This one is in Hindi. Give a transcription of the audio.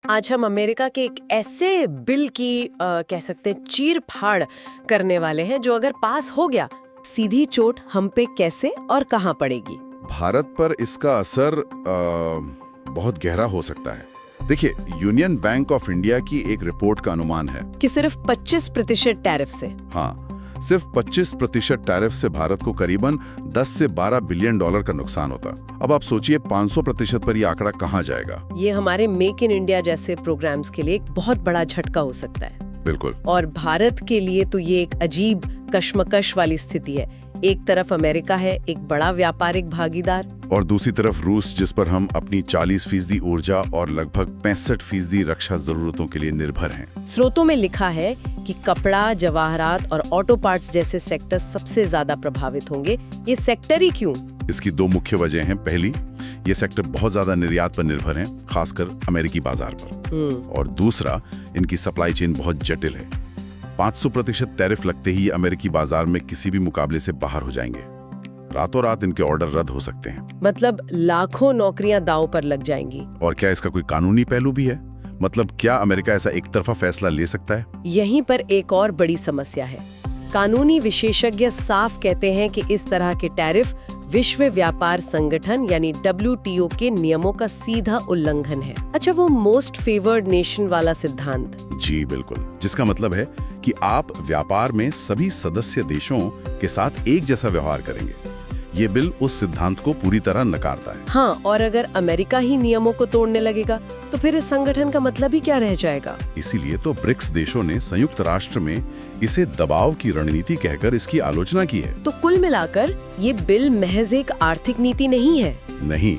आज हम अमेरिका के एक ऐसे बिल की कह सकते हैं चीर फाड़ करने वाले हैं जो अगर पास हो गया सीधी चोट हम पे कैसे और कहां पड़ेगी। भारत पर इसका असर बहुत गहरा हो सकता है। देखिए, यूनियन बैंक ऑफ इंडिया की एक रिपोर्ट का अनुमान है कि सिर्फ 25% टैरिफ से, हाँ, सिर्फ 25% टैरिफ से भारत को करीबन 10 से 12 बिलियन डॉलर का नुकसान होता। अब आप सोचिए 500% पर यह आंकड़ा कहां जाएगा। ये हमारे मेक इन इंडिया जैसे प्रोग्राम्स के लिए एक बहुत बड़ा झटका हो सकता है। बिल्कुल। और भारत के लिए तो ये एक अजीब कश्मकश वाली स्थिति है। एक तरफ अमेरिका है, एक बड़ा व्यापारिक भागीदार, और दूसरी तरफ रूस, जिस पर हम अपनी 40% ऊर्जा और लगभग 65% रक्षा जरूरतों के लिए निर्भर हैं। स्रोतों में लिखा है कि कपड़ा, जवाहरात और ऑटो पार्ट्स जैसे सेक्टर सबसे ज्यादा प्रभावित होंगे। ये सेक्टर ही क्यों? इसकी 2 मुख्य वजह हैं। पहली, ये सेक्टर बहुत ज्यादा निर्यात पर निर्भर हैं, खासकर अमेरिकी बाजार पर। और दूसरा, इनकी सप्लाई चेन बहुत जटिल है। 500% टैरिफ लगते ही अमेरिकी बाजार में किसी भी मुकाबले से बाहर हो जाएंगे। रातों रात इनके ऑर्डर रद्द हो सकते हैं। मतलब लाखों नौकरियां दांव पर लग जाएंगी। और क्या इसका कोई कानूनी पहलू भी है? मतलब क्या अमेरिका ऐसा एक तरफा फैसला ले सकता है? यहीं पर एक और बड़ी समस्या है। कानूनी विशेषज्ञ साफ कहते हैं कि इस तरह के टैरिफ विश्व व्यापार संगठन यानी WTO के नियमों का सीधा उल्लंघन है। अच्छा, वो मोस्ट फेवर्ड नेशन वाला सिद्धांत। जी बिल्कुल, जिसका मतलब है कि आप व्यापार में सभी सदस्य देशों के साथ एक जैसा व्यवहार करेंगे। ये बिल उस सिद्धांत को पूरी तरह नकारता है। हाँ, और अगर अमेरिका ही नियमों को तोड़ने लगेगा तो फिर इस संगठन का मतलब ही क्या रह जाएगा? इसीलिए तो ब्रिक्स देशों ने संयुक्त राष्ट्र में इसे दबाव की रणनीति कहकर इसकी आलोचना की है। तो कुल मिलाकर ये बिल महज एक आर्थिक नीति नहीं है। नहीं,